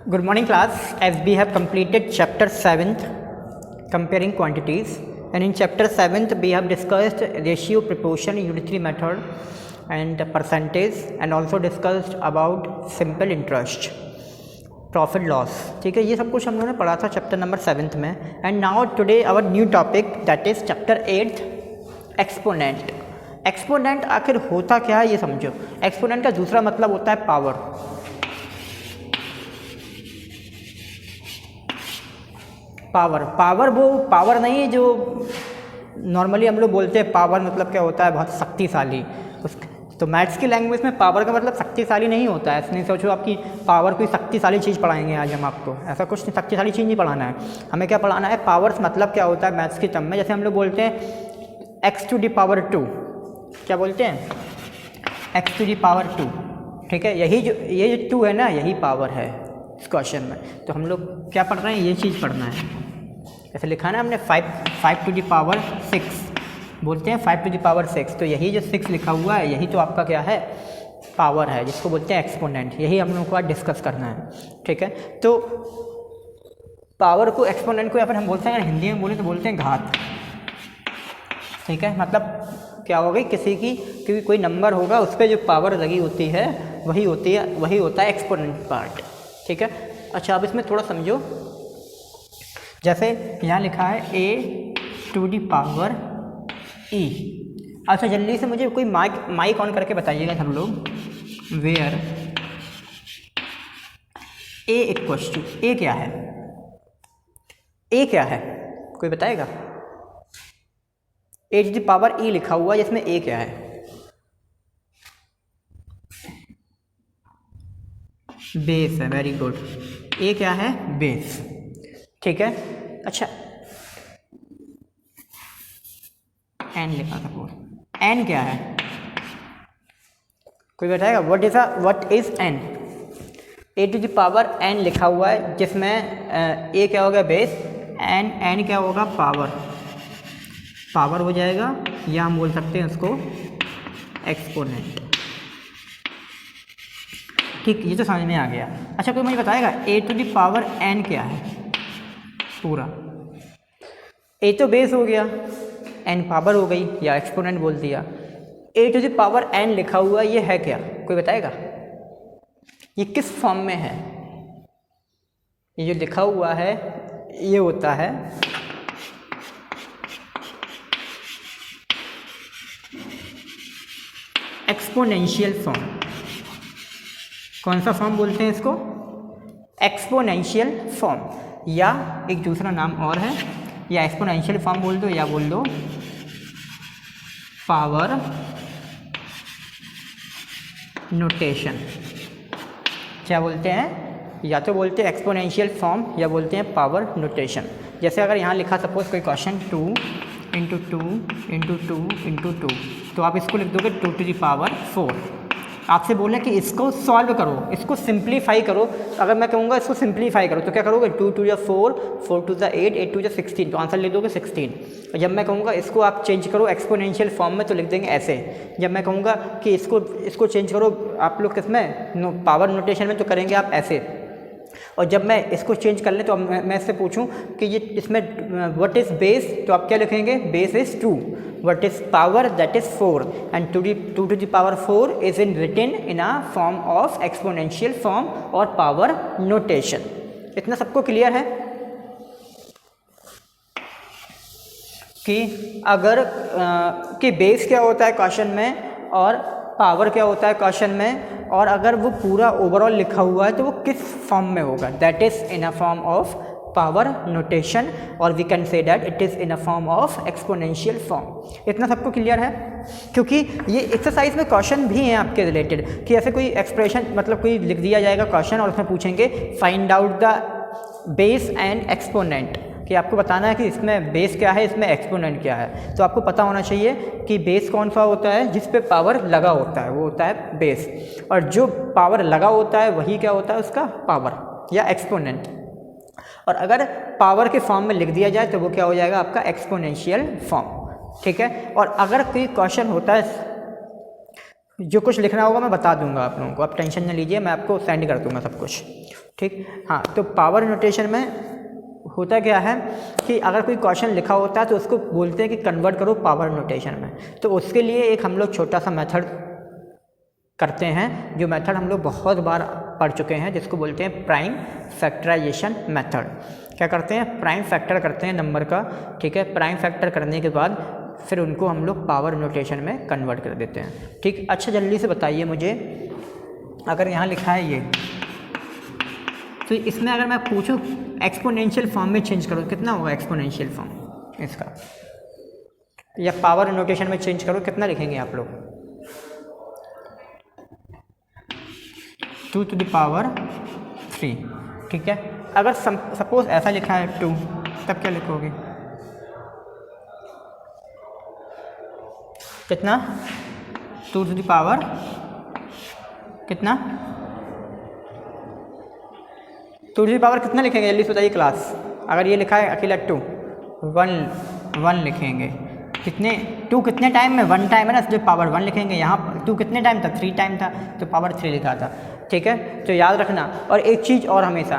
Good morning class. As we have completed chapter 7th comparing quantities, and in chapter 7th we have discussed ratio, proportion, unitary method and percentage, and also discussed about simple interest, profit loss. ठीक है, ये सब कुछ हम लोगों ने पढ़ा था चैप्टर नंबर 7th में. And now today our new topic that is chapter 8th exponent. Exponent आखिर होता क्या है ये समझो. एक्सपोनेंट का दूसरा मतलब होता है पावर. पावर वो पावर नहीं जो नॉर्मली हम लोग बोलते हैं. पावर मतलब क्या होता है, बहुत शक्तिशाली. तो मैथ्स की लैंग्वेज में पावर का मतलब शक्तिशाली नहीं होता है. ऐसा नहीं सोचो आपकी पावर कोई शक्तिशाली चीज़ पढ़ाएंगे आज हम आपको. ऐसा कुछ शक्तिशाली चीज़ नहीं पढ़ाना है. हमें क्या पढ़ाना है, पावर्स मतलब क्या होता है मैथ्स की टर्म में. जैसे हम लोग बोलते हैं x⁻². क्या बोलते हैं, x⁻². ठीक है, यही जो ये जो 2 है ना, यही पावर है इस क्वेश्चन में. तो हम लोग क्या पढ़ रहे हैं, ये चीज़ पढ़ना है. ऐसे लिखा है ना हमने 5⁻6 बोलते हैं 5⁻6. तो यही जो 6 लिखा हुआ है यही तो आपका क्या है, पावर है, जिसको बोलते हैं एक्सपोनेंट. यही हम लोग को आज डिस्कस करना है. ठीक है, तो पावर को, एक्सपोनेंट को या फिर हम बोलते हैं, हिंदी में बोले तो बोलते हैं घात. ठीक है, मतलब क्या होगी, किसी की क्योंकि कोई नंबर होगा उस पर जो पावर लगी होती है वही होता है एक्सपोनेंट पार्ट. ठीक है, अच्छा अब इसमें थोड़ा समझो. जैसे यहाँ लिखा है a⁻e. अच्छा जल्दी से मुझे कोई माइक ऑन करके बताइएगा सब लोग. वेयर a क्या है, a क्या है कोई बताएगा. a⁻e लिखा हुआ है, जिसमें a क्या है, बेस है. Very good. a क्या है, बेस. ठीक है, अच्छा n लिखा था पूरा. n क्या है कोई बताएगा. What is n. a⁻n लिखा हुआ है, जिसमें a क्या होगा, बेस. n क्या होगा, पावर हो जाएगा, या हम बोल सकते हैं उसको एक्सपोनेंट. ठीक, ये तो समझ में आ गया. अच्छा कोई मुझे बताएगा a⁻n क्या है पूरा. a तो बेस हो गया, n पावर हो गई, या एक्सपोनेंट बोल दिया. a⁻n लिखा हुआ ये है क्या, कोई बताएगा. ये किस फॉर्म में है, ये जो लिखा हुआ है ये होता है एक्सपोनेंशियल फॉर्म. कौन सा फॉर्म बोलते हैं इसको, एक्सपोनेंशियल फॉर्म. या एक दूसरा नाम और है, या एक्सपोनेंशियल फॉर्म बोल दो, या बोल दो पावर नोटेशन. क्या बोलते हैं, या तो बोलते हैं एक्सपोनेंशियल फॉर्म या बोलते हैं पावर नोटेशन. जैसे अगर यहाँ लिखा सपोज कोई क्वेश्चन 2 × 2 × 2 × 2, तो आप इसको लिख दोगे 2⁴. आपसे बोले कि इसको सॉल्व करो, इसको सिंप्लीफाई करो. अगर मैं कहूँगा इसको सिंप्लीफाई करो तो क्या करोगे, 2 × 4, 4 × 8, 8 × 16, तो आंसर लिख दोगे 16. और जब मैं कहूँगा इसको आप चेंज करो एक्सपोनेंशियल फॉर्म में, तो लिख देंगे ऐसे. जब मैं कहूँगा कि इसको चेंज करो आप लोग किसमें, पावर नोटेशन में, तो करेंगे आप ऐसे. और जब मैं इसको चेंज कर लें तो मैं इससे पूछूं कि ये इसमें व्हाट इज़ बेस, तो आप क्या लिखेंगे, base is 2. What is power, that is 4. And 2⁴ is in written in a form of exponential form और पावर नोटेशन. इतना सबको क्लियर है कि अगर कि बेस क्या होता है क्वेश्चन में और पावर क्या होता है क्वेश्चन में, और अगर वो पूरा ओवरऑल लिखा हुआ है तो वो किस फॉर्म में होगा, that is in a form of power notation, और we can say that it is in a form of exponential form. इतना सबको क्लियर है, क्योंकि ये एक्सरसाइज में क्वेश्चन भी हैं आपके रिलेटेड, कि ऐसे कोई एक्सप्रेशन मतलब कोई लिख दिया जाएगा क्वेश्चन और उसमें पूछेंगे find out the base and exponent, कि आपको बताना है कि इसमें बेस क्या है, इसमें एक्सपोनेंट क्या है. तो आपको पता होना चाहिए कि बेस कौन सा होता है, जिस पे पावर लगा होता है वो होता है बेस, और जो पावर लगा होता है वही क्या होता है, उसका पावर या एक्सपोनेंट. और अगर पावर के फॉर्म में लिख दिया जाए तो वो क्या हो जाएगा, आपका एक्सपोनेंशियल फॉर्म. ठीक है, और अगर कोई क्वेश्चन होता है जो कुछ लिखना होगा मैं बता दूंगा आप लोगों को, आप टेंशन न लीजिए, मैं आपको सेंड कर दूंगा सब कुछ, ठीक। हाँ, तो पावर नोटेशन में होता क्या है कि अगर कोई क्वेश्चन लिखा होता है तो उसको बोलते हैं कि कन्वर्ट करो पावर नोटेशन में। तो उसके लिए एक हम लोग छोटा सा मेथड करते हैं, जो मेथड हम लोग बहुत बार पढ़ चुके हैं, जिसको बोलते हैं प्राइम फैक्टराइजेशन मेथड। क्या करते हैं, प्राइम फैक्टर करते हैं नंबर का, ठीक है। प्राइम फैक्टर करने के बाद फिर उनको हम लोग पावर नोटेशन में कन्वर्ट कर देते हैं, ठीक। अच्छा, जल्दी से बताइए मुझे, अगर यहाँ लिखा है ये, तो इसमें अगर मैं पूछूं एक्सपोनेंशियल फॉर्म में चेंज करो, कितना होगा एक्सपोनेंशियल फॉर्म इसका, या पावर नोटेशन में चेंज करो, कितना लिखेंगे आप लोग? 2 to the power 3, ठीक है। अगर सपोज ऐसा लिखा है 2, तब क्या लिखोगे? कितना? 2 to the power कितना? 2 to the power कितना लिखेंगे, जल्दी से बताइए क्लास। अगर ये लिखा है अकेला 2, 1 लिखेंगे। कितने 2 कितने टाइम में? 1 टाइम है ना, जो पावर 1 लिखेंगे। यहाँ 2 कितने टाइम था? 3 टाइम था, तो पावर 3 लिखा था, ठीक है। तो याद रखना। और एक चीज़ और, हमेशा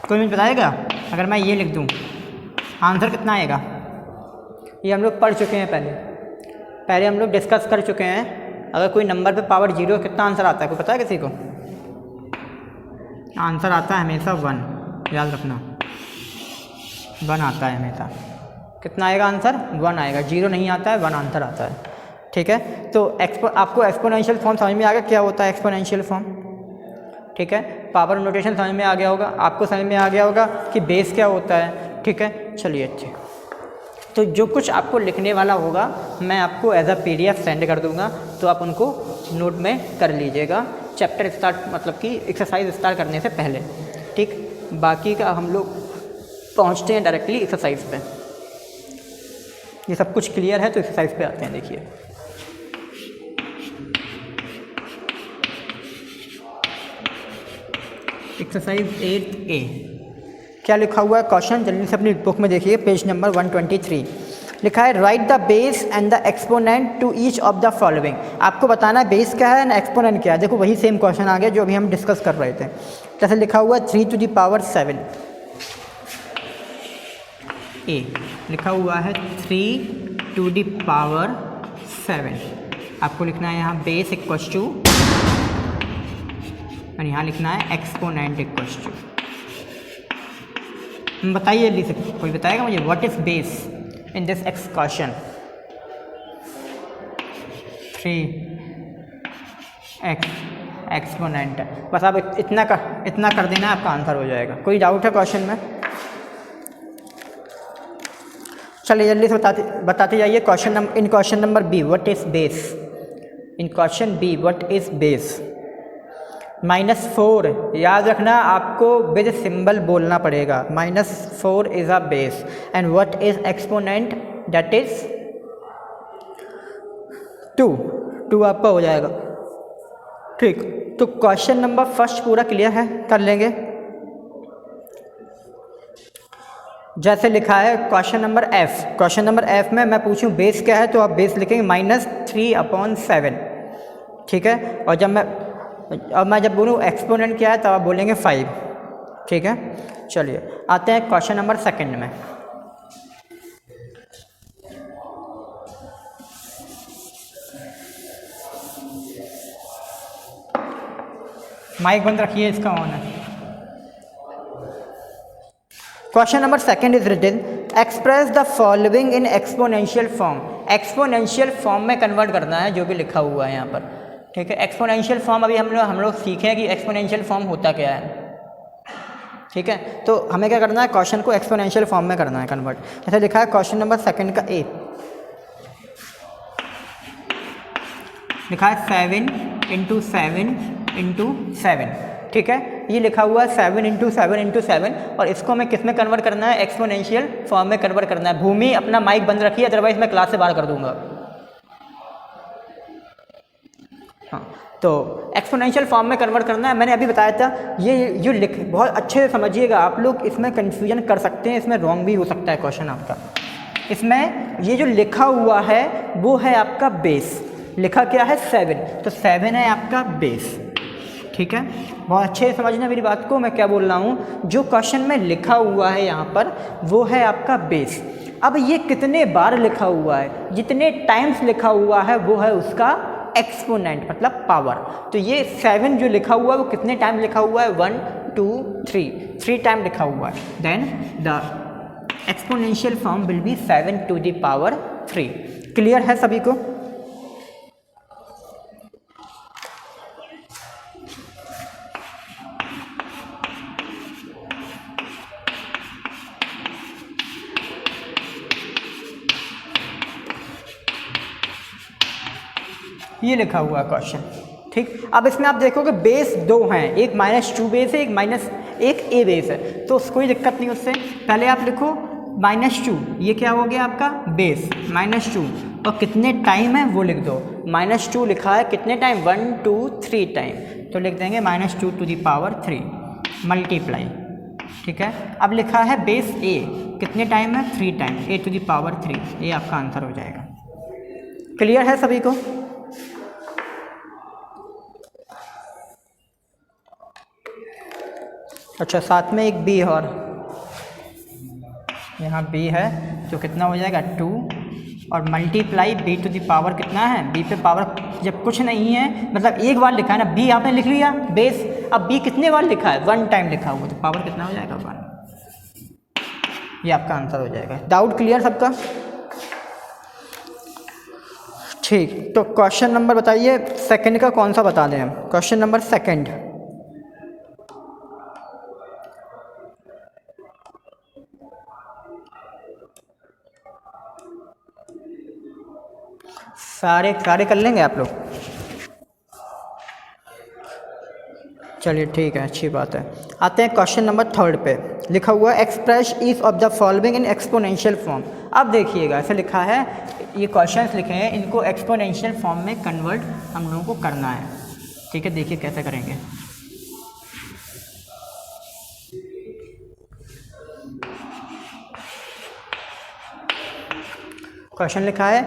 कोई मुझे बताएगा, अगर मैं ये लिख दूँ आंसर कितना आएगा? ये हम लोग पढ़ चुके हैं, पहले हम लोग डिस्कस कर चुके हैं। अगर कोई नंबर पे पावर 0 कितना आंसर आता है, कोई पता है किसी को? आंसर आता है हमेशा 1, याद रखना, 1 आता है हमेशा। कितना आएगा आंसर? 1 आएगा, 0 नहीं आता है, 1 आंसर आता है, ठीक है। तो आपको एक्सपोनेंशियल फॉर्म समझ में आ गया क्या होता है एक्सपोनेंशियल फॉर्म, ठीक है। पावर नोटेशन समझ में आ गया होगा, आपको समझ में आ गया होगा कि बेस क्या होता है, ठीक है। चलिए, अच्छे, तो जो कुछ आपको लिखने वाला होगा मैं आपको एज अ PDF सेंड कर दूंगा, तो आप उनको नोट में कर लीजिएगा, चैप्टर स्टार्ट मतलब कि एक्सरसाइज स्टार्ट करने से पहले, ठीक। बाकी का हम लोग पहुंचते हैं डायरेक्टली एक्सरसाइज पे। ये सब कुछ क्लियर है तो एक्सरसाइज पे आते हैं। देखिए, एक्सरसाइज 8A क्या लिखा हुआ है क्वेश्चन, जल्दी से अपनी बुक में देखिए, पेज नंबर 123 लिखा है write the base and the exponent to each of the following. आपको बताना है बेस क्या है ना एक्सपोनेंट क्या है। देखो वही सेम क्वेश्चन आ गया जो अभी हम डिस्कस कर रहे थे। जैसे लिखा हुआ 3 to the power 7, ए लिखा हुआ है 3 to the power 7। आपको लिखना है यहाँ बेस इक्वल्स टू, और यहाँ लिखना है एक्सपोनेंट इक्वल्स टू। बताइए जल्दी से, कोई बताएगा मुझे what is base in this expression? 3x exponent. बस आप इतना कर देना, आपका आंसर हो जाएगा। कोई डाउट है क्वेश्चन में? चलिए जल्दी से बताते जाइए। In question number B what is base, in question B what is base? -4 याद रखना, आपको विद सिंबल बोलना पड़ेगा। -4 is a base and what is exponent, that is 2 आपका हो जाएगा, ठीक। तो क्वेश्चन नंबर फर्स्ट पूरा क्लियर है, कर लेंगे। जैसे लिखा है question number F, question number F में मैं पूछूं बेस क्या है, तो आप बेस लिखेंगे -3/7, ठीक है। और मैं जब बोलूँ एक्सपोनेंट क्या है तब आप बोलेंगे 5, ठीक है। चलिए आते हैं क्वेश्चन नंबर सेकंड में। माइक बंद रखिए, इसका ऑन है। Question number second is written express the following in exponential form. Exponential form में कन्वर्ट करना है जो भी लिखा हुआ है यहाँ पर, ठीक है। एक्सपोनेंशियल फॉर्म अभी हम लोग सीखे कि एक्सपोनेंशियल फॉर्म होता क्या है, ठीक है। तो हमें क्या करना है, क्वेश्चन को एक्सपोनेंशियल फॉर्म में करना है कन्वर्ट। जैसे लिखा है क्वेश्चन नंबर सेकंड का ए, लिखा है 7 × 7 × 7, ठीक है। ये लिखा हुआ है 7 × 7 × 7, और इसको हमें किस में कन्वर्ट करना है, एक्सपोनेंशियल फॉर्म में कन्वर्ट करना है। भूमि अपना माइक बंद रखिए, अदरवाइज मैं क्लास से बाहर कर दूंगा। हाँ, तो एक्सपोनेंशियल फॉर्म में कन्वर्ट करना है। मैंने अभी बताया था, ये जो बहुत अच्छे से समझिएगा आप लोग, इसमें कन्फ्यूजन कर सकते हैं, इसमें रॉन्ग भी हो सकता है क्वेश्चन आपका। इसमें ये जो लिखा हुआ है वो है आपका बेस, लिखा क्या है 7, तो 7 है आपका बेस। ठीक है, बहुत अच्छे से समझना मेरी बात को, मैं क्या बोल रहा हूँ। जो क्वेश्चन में लिखा हुआ है यहाँ पर वो है आपका बेस। अब ये कितने बार लिखा हुआ है, जितने टाइम्स लिखा हुआ है वो है उसका एक्सपोनेंट मतलब पावर। तो ये 7 जो लिखा हुआ है वो कितने टाइम लिखा हुआ है, 1 2 3 टाइम लिखा हुआ है। Then the exponential form will be 7 to the power 3। Clear है सभी को? ये लिखा हुआ है क्वेश्चन। ठीक, अब इसमें आप देखोगे बेस 2 हैं, एक -2 बेस है, एक ए बेस है, तो कोई दिक्कत नहीं उससे। पहले आप लिखो -2, ये क्या हो गया आपका बेस -2, और कितने टाइम है वो लिख दो। -2 लिखा है कितने टाइम, 1 2 3 टाइम, तो लिख देंगे -2 to the power 3 मल्टीप्लाई। ठीक है, अब लिखा है बेस ए, कितने टाइम है, 3 time, a to the power 3, ये आपका आंसर हो जाएगा। क्लियर है सभी को? अच्छा, साथ में एक बी और यहाँ बी है, जो कितना हो जाएगा 2, और multiply B to the power कितना है, बी पे पावर जब कुछ नहीं है मतलब एक बार लिखा है ना, बी आपने लिख लिया बेस, अब बी कितने बार लिखा है, 1 टाइम लिखा हुआ, तो पावर कितना हो जाएगा 1। ये आपका आंसर हो जाएगा। डाउट क्लियर सबका? ठीक, तो क्वेश्चन नंबर बताइए सेकंड का कौन सा बता दें हम। क्वेश्चन नंबर सेकंड, सारे कर लेंगे आप लोग? चलिए ठीक है, अच्छी बात है। आते हैं क्वेश्चन नंबर 3 पे। लिखा हुआ है express each of the following in exponential form. अब देखिएगा, ऐसे लिखा है, ये क्वेश्चंस लिखे हैं, इनको एक्सपोनेंशियल फॉर्म में कन्वर्ट हम लोगों को करना है। ठीक है, देखिए कैसे करेंगे। क्वेश्चन लिखा है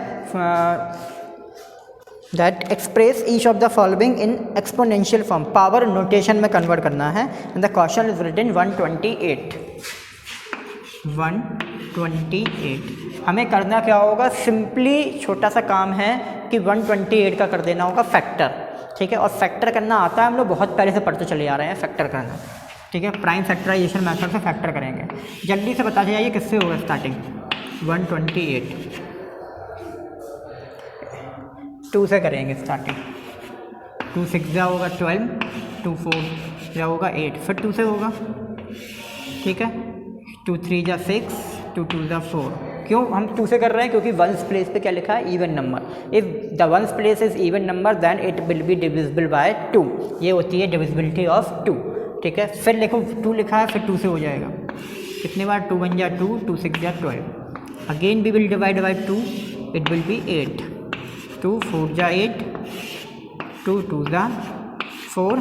that express each of the following in exponential form, power notation में कन्वर्ट करना है। And the question is written 128। हमें करना क्या होगा, सिंपली छोटा सा काम है कि 128 का कर देना होगा फैक्टर। ठीक है, और फैक्टर करना आता है, हम लोग बहुत पहले से पढ़ते चले आ रहे हैं फैक्टर करना। ठीक है, प्राइम फैक्टराइजेशन मेथड से फैक्टर करेंगे। जल्दी से बता जाइए किससे होगा स्टार्टिंग। 128 2 से करेंगे स्टार्टिंग। 2 6 जा होगा 12, 2 4 जा होगा 8, फिर 2 से होगा। ठीक है, 2 3 जा 6, 2 2 जा 4। क्यों हम 2 से कर रहे हैं, क्योंकि वंस प्लेस पे क्या लिखा है, even number. If the ones place is even number then it will be divisible by 2। ये होती है डिविजिबिलिटी ऑफ 2। ठीक है, फिर लिखो 2 लिखा है, फिर 2 से हो जाएगा। कितने बार, 2 1 जा 2, 2 6 जा 12। Again we will divide by 2, it will be 8। 2 4 जा 8, 2 2 जा 4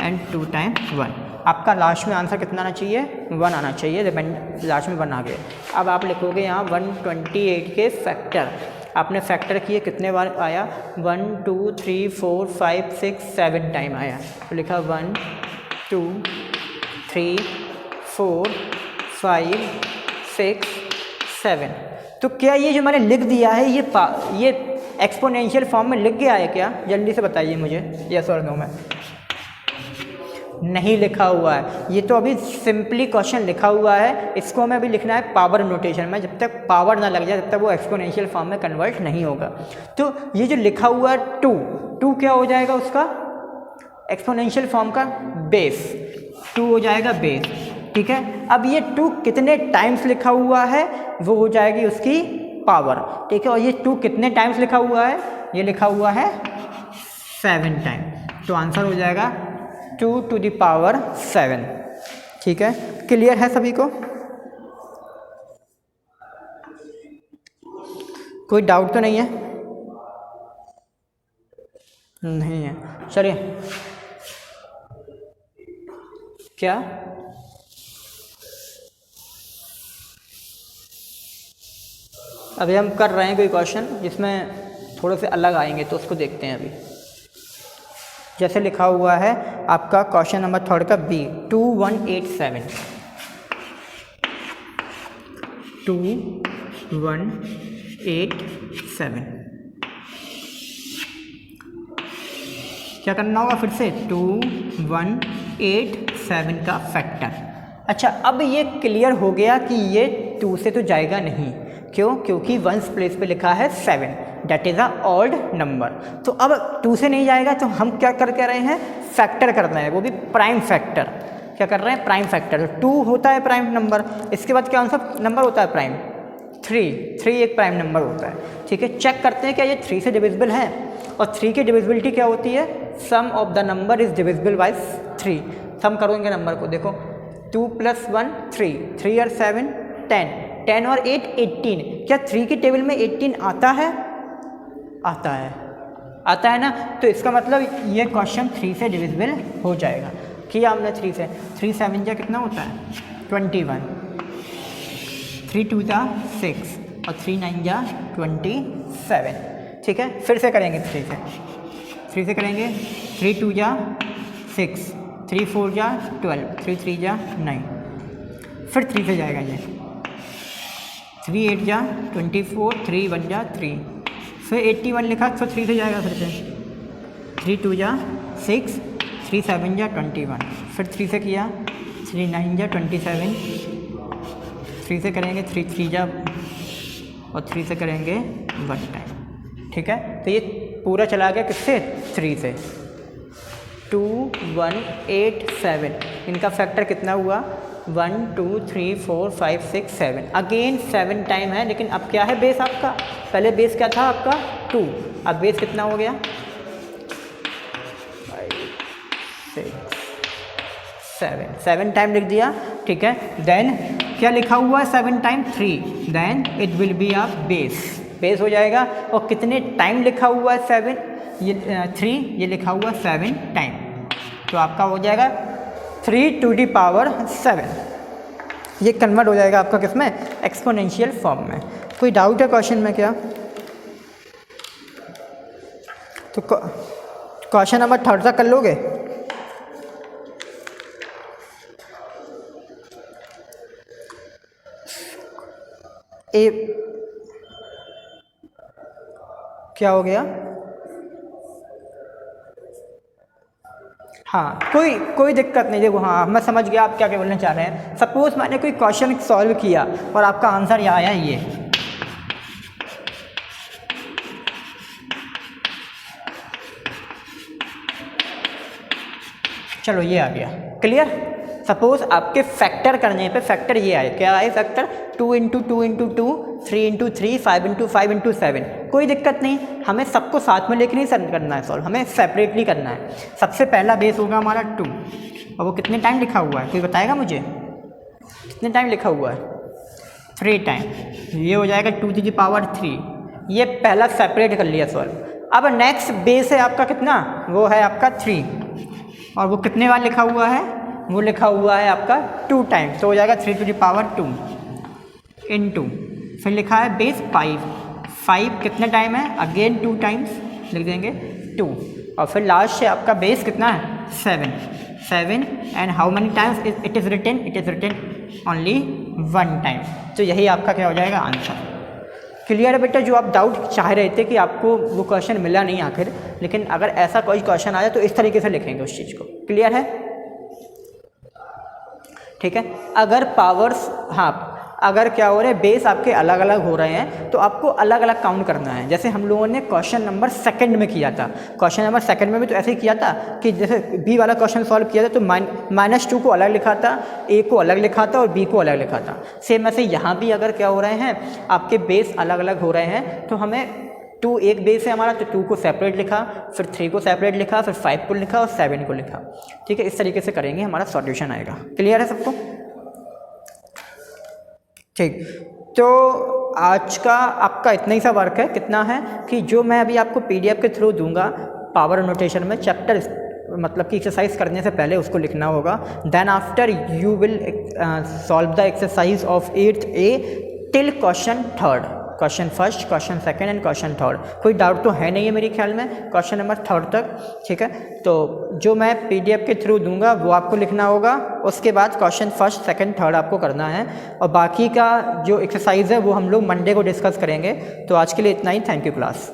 एंड 2 टाइम 1। आपका लास्ट में आंसर कितना आना चाहिए, 1 आना चाहिए। लास्ट में 1 आ गया। अब आप लिखोगे यहाँ 128 के फैक्टर। आपने फैक्टर किए, कितने बार आया, 1 2 3 4 5 6 7 टाइम आया। तो लिखा 1 2 3 4 5 6 7। तो क्या ये जो मैंने लिख दिया है ये एक्सपोनेंशियल फॉर्म में लिख गया है क्या? जल्दी से बताइए मुझे, यस और नो में। नहीं लिखा हुआ है, ये तो अभी सिंपली क्वेश्चन लिखा हुआ है, इसको हमें अभी लिखना है पावर नोटेशन में। जब तक पावर ना लग जाए तब तक वो एक्सपोनेंशियल फॉर्म में कन्वर्ट नहीं होगा। तो ये जो लिखा हुआ है 2 क्या हो जाएगा उसका, एक्सपोनेंशियल फॉर्म का बेस, 2 हो जाएगा बेस। ठीक है, अब ये 2 कितने टाइम्स लिखा हुआ है वो हो जाएगी उसकी पावर। ठीक है, और ये 2 कितने टाइम्स लिखा हुआ है, ये लिखा हुआ है 7 टाइम। तो आंसर हो जाएगा 2 to the power 7। ठीक है, क्लियर है सभी को? कोई डाउट तो नहीं है? नहीं है, चलिए। क्या अभी हम कर रहे हैं कोई क्वेश्चन जिसमें थोड़े से अलग आएंगे तो उसको देखते हैं अभी। जैसे लिखा हुआ है आपका क्वेश्चन नंबर 3 का बी 2187 2187 क्या करना होगा फिर से 2187 का फैक्टर। अच्छा, अब ये क्लियर हो गया कि ये 2 से तो जाएगा नहीं। क्यों? क्योंकि वंस प्लेस पे लिखा है 7, that is a odd number. तो अब 2 से नहीं जाएगा तो हम क्या कर रहे हैं, फैक्टर कर रहे हैं, वो भी प्राइम फैक्टर। क्या कर रहे हैं? Prime factor. तो 2 होता है प्राइम नंबर, इसके बाद कौन सा नंबर होता है प्राइम? 3 एक प्राइम नंबर होता है। ठीक है, चेक करते हैं क्या ये 3 से डिविजिबल है। और 3 की डिविजिबिलिटी क्या होती है? Sum of the number is divisible by 3। Sum करोगे नंबर को, देखो 2 + 1 3, 3 और 7 10, 10 और 8 18। क्या 3 की टेबल में 18 आता है? आता है ना। तो इसका मतलब ये क्वेश्चन 3 से डिविजिबल हो जाएगा। किया हमने 3 से, 3 7 जा कितना होता है? 21, 3 2 जा 6 और 3 9 जा 27। ठीक है, फिर से करेंगे 3 से करेंगे। 3 2 जा 6, 3 4 जा 12, 3 3 जा 9। फिर 3 से जाएगा ये, 3 8 जा 24, 3 1 जा 3, फिर 81 लिखा तो 3 से जाएगा फिर से। 3 2 जा 6, 3 7 जा 21, फिर 3 से किया, 3 9 जा 27, 3 से करेंगे 3 3 जा और 3 से करेंगे 1 टाइम। ठीक है, तो ये पूरा चला गया किससे? 3 से। 2187, इनका फैक्टर कितना हुआ? 1 2 3 4 5 6 7। अगेन 7 टाइम है, लेकिन अब क्या है बेस आपका? पहले बेस क्या था आपका? 2, अब बेस कितना हो गया? 5 6 7 टाइम लिख दिया। ठीक है, देन क्या लिखा हुआ है? 7 time 3, then it will be a base हो जाएगा। और कितने टाइम लिखा हुआ है? 7, ये 3, ये लिखा हुआ 7 टाइम, तो आपका हो जाएगा 3⁻7। ये कन्वर्ट हो जाएगा आपका किस में? एक्सपोनेंशियल फॉर्म में। कोई डाउट है क्वेश्चन में क्या? तो क्वेश्चन नंबर 3 तक कर लोगे? क्या हो गया? हाँ, कोई दिक्कत नहीं। देखो, हाँ मैं समझ गया आप क्या बोलना चाह रहे हैं। सपोज मैंने कोई क्वेश्चन सॉल्व किया और आपका आंसर यहाँ आया ये, चलो ये आ गया, क्लियर। सपोज आपके फैक्टर करने पे फैक्टर ये आए, क्या आए? फैक्टर 2 × 2 × 2, 3 × 3, 5 × 5 × 7। कोई दिक्कत नहीं, हमें सबको साथ में लेके नहीं करना है सॉल्व, हमें सेपरेटली करना है। सबसे पहला बेस होगा हमारा 2, और वो कितने टाइम लिखा हुआ है? कोई बताएगा मुझे कितने टाइम लिखा हुआ है? 3 टाइम। ये हो जाएगा 2⁻3। ये पहला सेपरेट कर लिया सॉल्व। अब नेक्स्ट बेस है आपका कितना? वो है आपका 3, और वो कितने बार लिखा हुआ है? वो लिखा हुआ है आपका 2 टाइम, तो हो जाएगा 3⁻2 × फिर लिखा है बेस 5 कितने टाइम है? अगेन 2 टाइम्स लिख देंगे 2, और फिर लास्ट है आपका बेस कितना है? 7 and how many times it is written? It is written only 1 time. तो यही आपका क्या हो जाएगा? आंसर। क्लियर है बेटा? जो आप डाउट चाह रहे थे कि आपको वो क्वेश्चन मिला नहीं आखिर, लेकिन अगर ऐसा कोई क्वेश्चन आया तो इस तरीके से लिखेंगे उस चीज़ को। क्लियर है? ठीक है। अगर पावर्स, हाँ, अगर क्या हो रहा है बेस आपके अलग अलग हो रहे हैं तो आपको अलग अलग काउंट करना है। जैसे हम लोगों ने क्वेश्चन नंबर 2 में किया था, क्वेश्चन नंबर 2 में भी तो ऐसे ही किया था कि जैसे बी वाला क्वेश्चन सॉल्व किया था तो -2 को अलग लिखा था, ए को अलग लिखा था और बी को अलग लिखा था। सेम ऐसे यहाँ भी अगर क्या हो रहे हैं आपके बेस अलग अलग हो रहे हैं तो हमें 2 एक बेस है हमारा तो 2 को सेपरेट लिखा, फिर 3 को सेपरेट लिखा, फिर 5 को लिखा और 7 को लिखा। ठीक है, इस तरीके से करेंगे, हमारा सॉल्यूशन आएगा। क्लियर है सबको? ठीक, तो आज का आपका इतना ही सा वर्क है। कितना है कि जो मैं अभी आपको PDF के थ्रू दूंगा पावर नोटेशन में, चैप्टर मतलब कि एक्सरसाइज करने से पहले उसको लिखना होगा। Then after you will solve the exercise of 8th A till question 3rd। Question first, question second and question third. कोई डाउट तो है नहीं है मेरे ख्याल में क्वेश्चन नंबर थर्ड तक, ठीक है। तो जो मैं PDF के थ्रू दूंगा वो आपको लिखना होगा, उसके बाद क्वेश्चन फर्स्ट सेकंड थर्ड आपको करना है, और बाकी का जो एक्सरसाइज है वो हम लोग मंडे को डिस्कस करेंगे। तो आज के लिए इतना ही, थैंक यू क्लास।